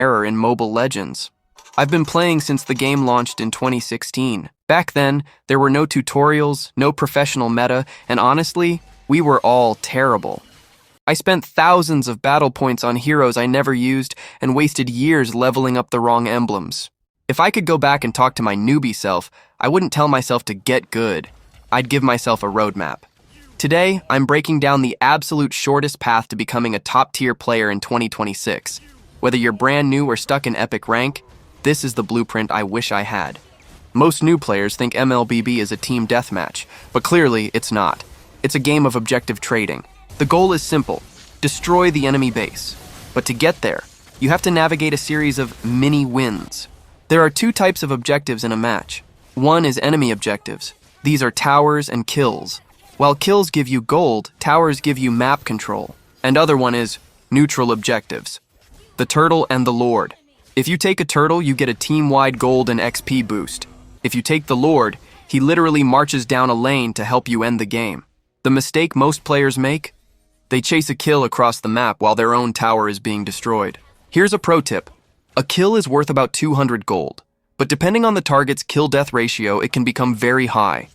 era in Mobile Legends. I've been playing since the game launched in 2016. Back then, there were no tutorials, no professional meta, and honestly, we were all terrible. I spent thousands of battle points on heroes I never used and wasted years leveling up the wrong emblems. If I could go back and talk to my newbie self, I wouldn't tell myself to get good. I'd give myself a roadmap. Today, I'm breaking down the absolute shortest path to becoming a top-tier player in 2026. Whether you're brand new or stuck in epic rank, this is the blueprint I wish I had. Most new players think MLBB is a team deathmatch, but clearly it's not. It's a game of objective trading. The goal is simple: destroy the enemy base. But to get there, you have to navigate a series of mini wins. There are two types of objectives in a match. One is enemy objectives. These are towers and kills. While kills give you gold, towers give you map control. And other one is neutral objectives. The Turtle and the Lord. If you take a turtle, you get a team-wide gold and XP boost. If you take the Lord, he literally marches down a lane to help you end the game. The mistake most players make? They chase a kill across the map while their own tower is being destroyed. Here's a pro tip. A kill is worth about 200 gold, but depending on the target's kill-death ratio, it can become very high.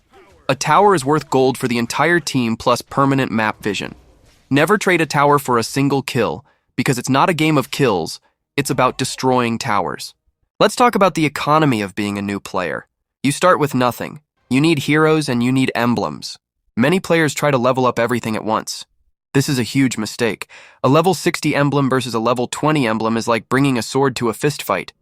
A tower is worth gold for the entire team plus permanent map vision. Never trade a tower for a single kill, because it's not a game of kills, it's about destroying towers. Let's talk about the economy of being a new player. You start with nothing. You need heroes and you need emblems. Many players try to level up everything at once. This is a huge mistake. A level 60 emblem versus a level 20 emblem is like bringing a sword to a fist fight.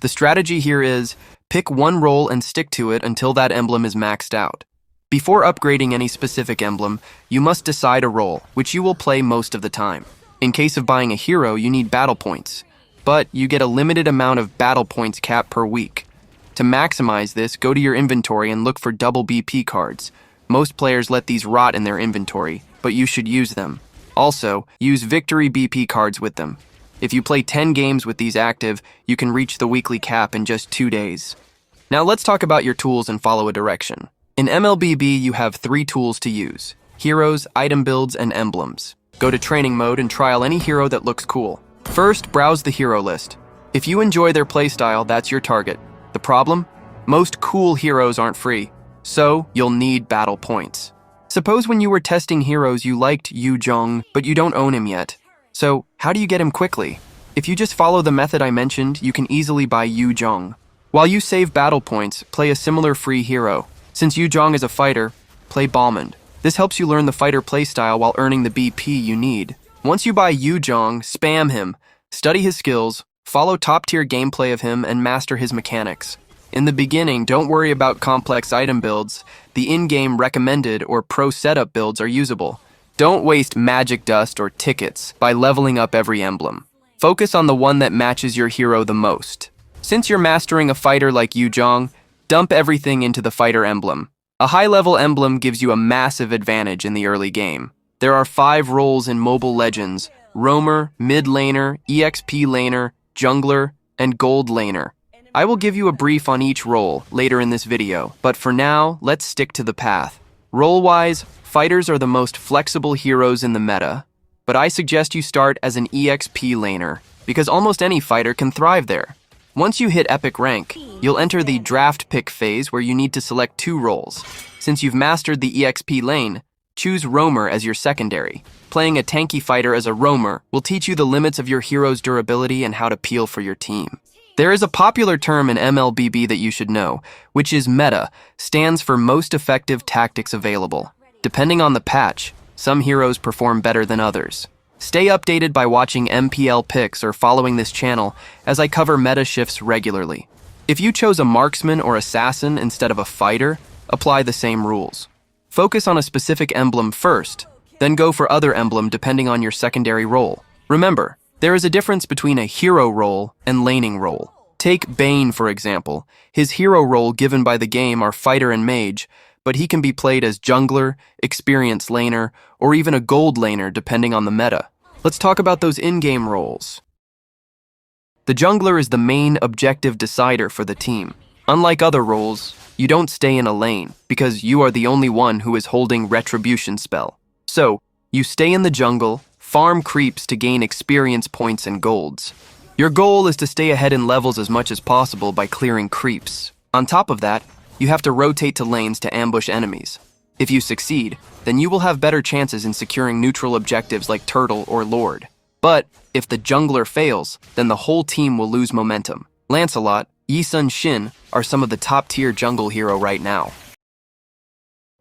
The strategy here is, pick one role and stick to it until that emblem is maxed out. Before upgrading any specific emblem, you must decide a role, which you will play most of the time. In case of buying a hero, you need battle points, but you get a limited amount of battle points cap per week. To maximize this, go to your inventory and look for double BP cards. Most players let these rot in their inventory, but you should use them. Also, use victory BP cards with them. If you play 10 games with these active, you can reach the weekly cap in just 2 days. Now let's talk about your tools and follow a direction. In MLBB, you have 3 tools to use: heroes, item builds, and emblems. Go to training mode and trial any hero that looks cool. First, browse the hero list. If you enjoy their playstyle, that's your target. The problem? Most cool heroes aren't free, so you'll need battle points. Suppose when you were testing heroes you liked Yu Zhong, but you don't own him yet. So, how do you get him quickly? If you just follow the method I mentioned, you can easily buy Yu Zhong. While you save battle points, play a similar free hero. Since Yu Zhong is a fighter, play Balmond. This helps you learn the fighter playstyle while earning the BP you need. Once you buy Yu Zhong, spam him, study his skills, follow top-tier gameplay of him, and master his mechanics. In the beginning, don't worry about complex item builds. The in-game recommended or pro setup builds are usable. Don't waste magic dust or tickets by leveling up every emblem. Focus on the one that matches your hero the most. Since you're mastering a fighter like Yu Zhong, dump everything into the fighter emblem. A high-level emblem gives you a massive advantage in the early game. There are 5 roles in Mobile Legends: roamer, mid laner, EXP laner, jungler, and gold laner. I will give you a brief on each role later in this video, but for now, let's stick to the path. Role-wise, fighters are the most flexible heroes in the meta, but I suggest you start as an EXP laner, because almost any fighter can thrive there. Once you hit epic rank, you'll enter the draft pick phase where you need to select 2 roles. Since you've mastered the EXP lane, choose roamer as your secondary. Playing a tanky fighter as a roamer will teach you the limits of your hero's durability and how to peel for your team. There is a popular term in MLBB that you should know, which is meta, stands for most effective tactics available. Depending on the patch, some heroes perform better than others. Stay updated by watching MPL picks or following this channel as I cover meta shifts regularly. If you chose a marksman or assassin instead of a fighter, apply the same rules. Focus on a specific emblem first, then go for other emblem depending on your secondary role. Remember, there is a difference between a hero role and laning role. Take Bane, for example. His hero role given by the game are fighter and mage, but he can be played as jungler, experienced laner, or even a gold laner depending on the meta. Let's talk about those in-game roles. The jungler is the main objective decider for the team. Unlike other roles, you don't stay in a lane, because you are the only one who is holding Retribution spell. So, you stay in the jungle, farm creeps to gain experience points and golds. Your goal is to stay ahead in levels as much as possible by clearing creeps. On top of that, you have to rotate to lanes to ambush enemies. If you succeed, then you will have better chances in securing neutral objectives like Turtle or Lord. But if the jungler fails, then the whole team will lose momentum. Lancelot, Yi Sun-shin are some of the top-tier jungle hero right now.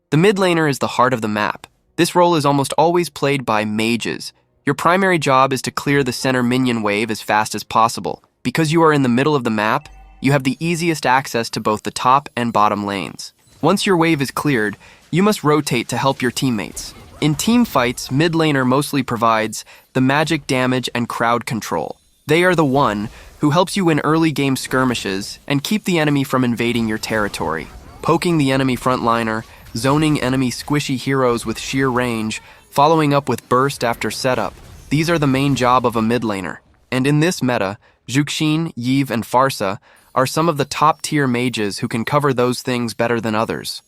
The mid laner is the heart of the map. This role is almost always played by mages. Your primary job is to clear the center minion wave as fast as possible. Because you are in the middle of the map, you have the easiest access to both the top and bottom lanes. Once your wave is cleared, you must rotate to help your teammates. In team fights, mid laner mostly provides the magic damage and crowd control. They are the one who helps you win early game skirmishes and keep the enemy from invading your territory. Poking the enemy frontliner, zoning enemy squishy heroes with sheer range, following up with burst after setup. These are the main job of a mid laner. And in this meta, Zhuxin, Yve, and Pharsa are some of the top-tier mages who can cover those things better than others.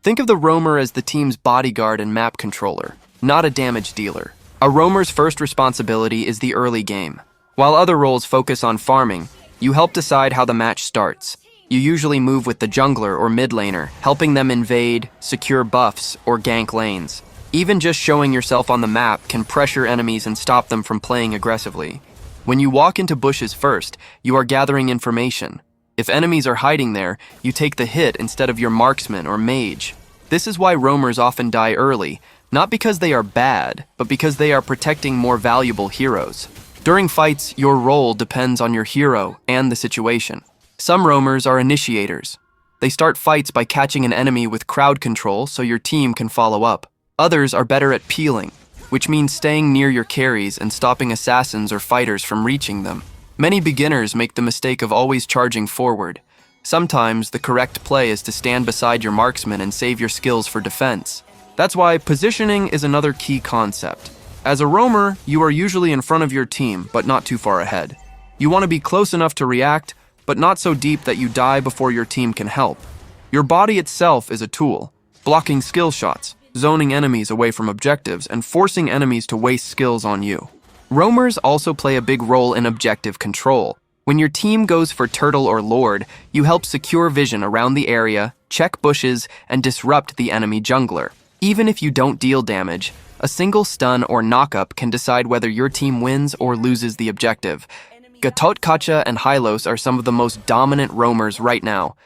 Think of the roamer as the team's bodyguard and map controller, not a damage dealer. A roamer's first responsibility is the early game. While other roles focus on farming, you help decide how the match starts. You usually move with the jungler or mid laner, helping them invade, secure buffs, or gank lanes. Even just showing yourself on the map can pressure enemies and stop them from playing aggressively. When you walk into bushes first, you are gathering information. If enemies are hiding there, you take the hit instead of your marksman or mage. This is why roamers often die early, not because they are bad, but because they are protecting more valuable heroes. During fights, your role depends on your hero and the situation. Some roamers are initiators. They start fights by catching an enemy with crowd control so your team can follow up. Others are better at peeling, which means staying near your carries and stopping assassins or fighters from reaching them. Many beginners make the mistake of always charging forward. Sometimes the correct play is to stand beside your marksman and save your skills for defense. That's why positioning is another key concept. As a roamer, you are usually in front of your team, but not too far ahead. You want to be close enough to react, but not so deep that you die before your team can help. Your body itself is a tool, blocking skill shots, zoning enemies away from objectives, and forcing enemies to waste skills on you. Roamers also play a big role in objective control. When your team goes for Turtle or Lord, you help secure vision around the area, check bushes, and disrupt the enemy jungler. Even if you don't deal damage, a single stun or knockup can decide whether your team wins or loses the objective. Gatotkaca and Hylos are some of the most dominant roamers right now.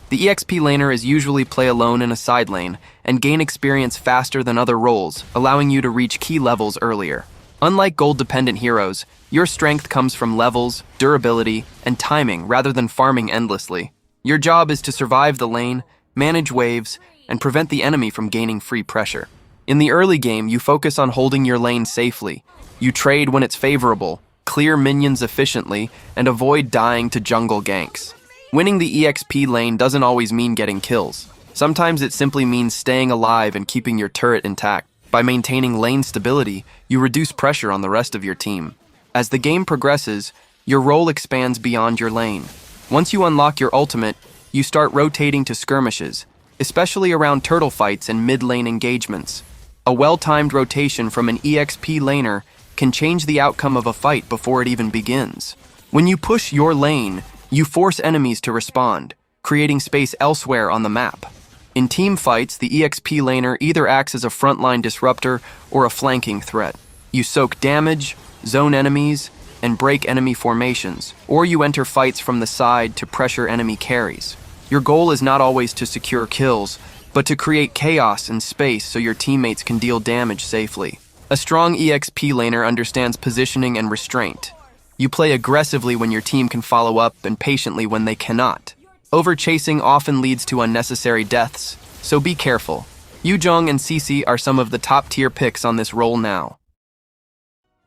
The EXP laner is usually play alone in a side lane and gain experience faster than other roles, allowing you to reach key levels earlier. Unlike gold-dependent heroes, your strength comes from levels, durability, and timing rather than farming endlessly. Your job is to survive the lane, manage waves, and prevent the enemy from gaining free pressure. In the early game, you focus on holding your lane safely. You trade when it's favorable, clear minions efficiently, and avoid dying to jungle ganks. Winning the EXP lane doesn't always mean getting kills. Sometimes it simply means staying alive and keeping your turret intact. By maintaining lane stability, you reduce pressure on the rest of your team. As the game progresses, your role expands beyond your lane. Once you unlock your ultimate, you start rotating to skirmishes, especially around turtle fights and mid-lane engagements. A well-timed rotation from an EXP laner can change the outcome of a fight before it even begins. When you push your lane, you force enemies to respond, creating space elsewhere on the map. In team fights, the EXP laner either acts as a frontline disruptor or a flanking threat. You soak damage, zone enemies, and break enemy formations, or you enter fights from the side to pressure enemy carries. Your goal is not always to secure kills, but to create chaos and space so your teammates can deal damage safely. A strong EXP laner understands positioning and restraint. You play aggressively when your team can follow up and patiently when they cannot. Overchasing often leads to unnecessary deaths, so be careful. Yuzhong and Cece are some of the top-tier picks on this role now.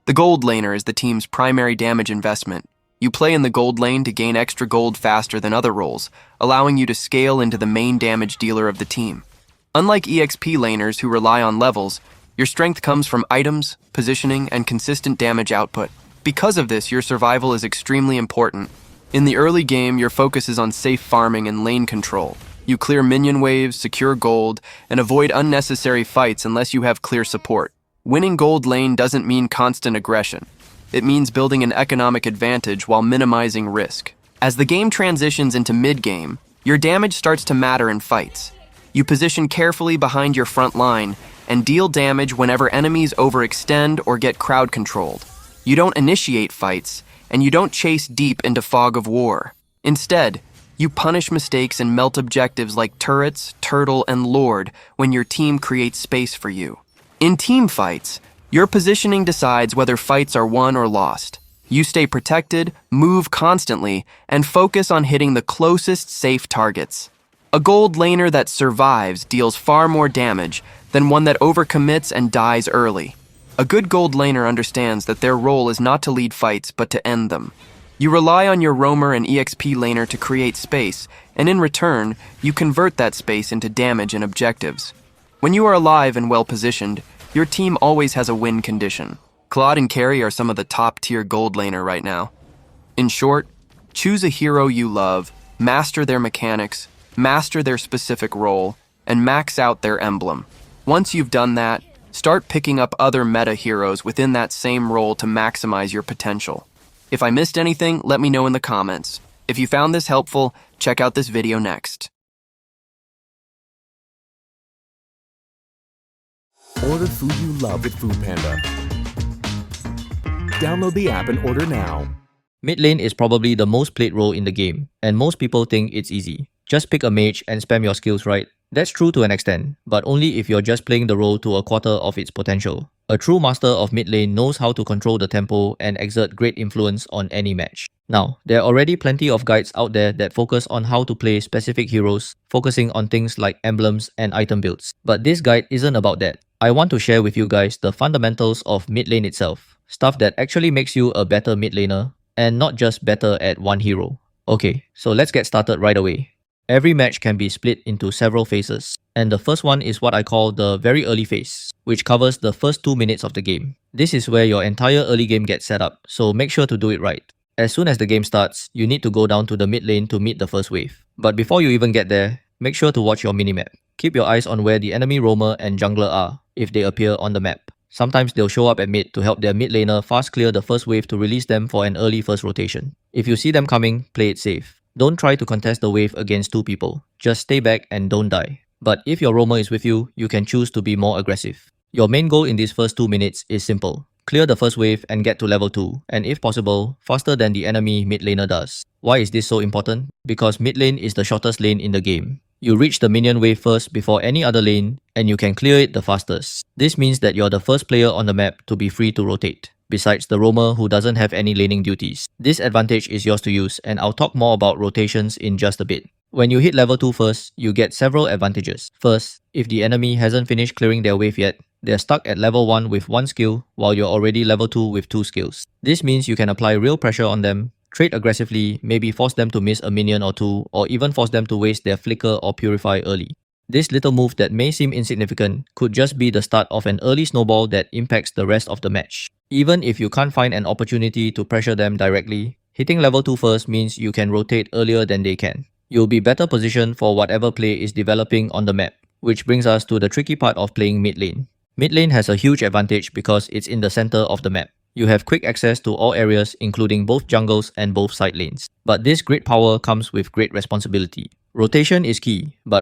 The gold laner is the team's primary damage investment. You play in the gold lane to gain extra gold faster than other roles, allowing you to scale into the main damage dealer of the team. Unlike EXP laners who rely on levels, your strength comes from items, positioning, and consistent damage output. Because of this, your survival is extremely important. In the early game, your focus is on safe farming and lane control. You clear minion waves, secure gold, and avoid unnecessary fights unless you have clear support. Winning gold lane doesn't mean constant aggression. It means building an economic advantage while minimizing risk. As the game transitions into mid-game, your damage starts to matter in fights. You position carefully behind your front line and deal damage whenever enemies overextend or get crowd controlled. You don't initiate fights, and you don't chase deep into fog of war. Instead, you punish mistakes and melt objectives like turrets, turtle, and lord when your team creates space for you. In team fights, your positioning decides whether fights are won or lost. You stay protected, move constantly, and focus on hitting the closest safe targets. A gold laner that survives deals far more damage than one that overcommits and dies early. A good gold laner understands that their role is not to lead fights but to end them. You rely on your roamer and EXP laner to create space, and in return, you convert that space into damage and objectives. When you are alive and well positioned, your team always has a win condition. Claude and Carry are some of the top-tier gold laner right now. In short, choose a hero you love, master their mechanics, master their specific role, and max out their emblem. Once you've done that, start picking up other meta heroes within that same role to maximize your potential. If I missed anything, let me know in the comments. If you found this helpful, check out this video next. Order food you love with Foodpanda. Download the app and order now. Mid lane is probably the most played role in the game, and most people think it's easy. Just pick a mage and spam your skills right. That's true to an extent, but only if you're just playing the role to a quarter of its potential. A true master of mid lane knows how to control the tempo and exert great influence on any match. Now, there are already plenty of guides out there that focus on how to play specific heroes, focusing on things like emblems and item builds. But this guide isn't about that. I want to share with you guys the fundamentals of mid lane itself, stuff that actually makes you a better mid laner, and not just better at one hero. Okay, so let's get started right away. Every match can be split into several phases, and the first one is what I call the very early phase, which covers the first 2 minutes of the game. This is where your entire early game gets set up, so make sure to do it right. As soon as the game starts, you need to go down to the mid lane to meet the first wave. But before you even get there, make sure to watch your minimap. Keep your eyes on where the enemy roamer and jungler are, if they appear on the map. Sometimes they'll show up at mid to help their mid laner fast clear the first wave to release them for an early first rotation. If you see them coming, play it safe. Don't try to contest the wave against 2 people. Just stay back and don't die. But if your roamer is with you, you can choose to be more aggressive. Your main goal in these first 2 minutes is simple. Clear the first wave and get to level 2, and if possible, faster than the enemy mid laner does. Why is this so important? Because mid lane is the shortest lane in the game. You reach the minion wave first before any other lane, and you can clear it the fastest. This means that you're the first player on the map to be free to rotate, besides the roamer who doesn't have any laning duties. This advantage is yours to use, and I'll talk more about rotations in just a bit. When you hit level 2 first, you get several advantages. First, if the enemy hasn't finished clearing their wave yet, they're stuck at level 1 with 1 skill, while you're already level 2 with 2 skills. This means you can apply real pressure on them, trade aggressively, maybe force them to miss a minion or 2, or even force them to waste their flicker or purify early. This little move that may seem insignificant could just be the start of an early snowball that impacts the rest of the match. Even if you can't find an opportunity to pressure them directly, hitting level 2 first means you can rotate earlier than they can. You'll be better positioned for whatever play is developing on the map, which brings us to the tricky part of playing mid lane. Mid lane has a huge advantage because it's in the center of the map. You have quick access to all areas, including both jungles and both side lanes. But this great power comes with great responsibility. Rotation is key, but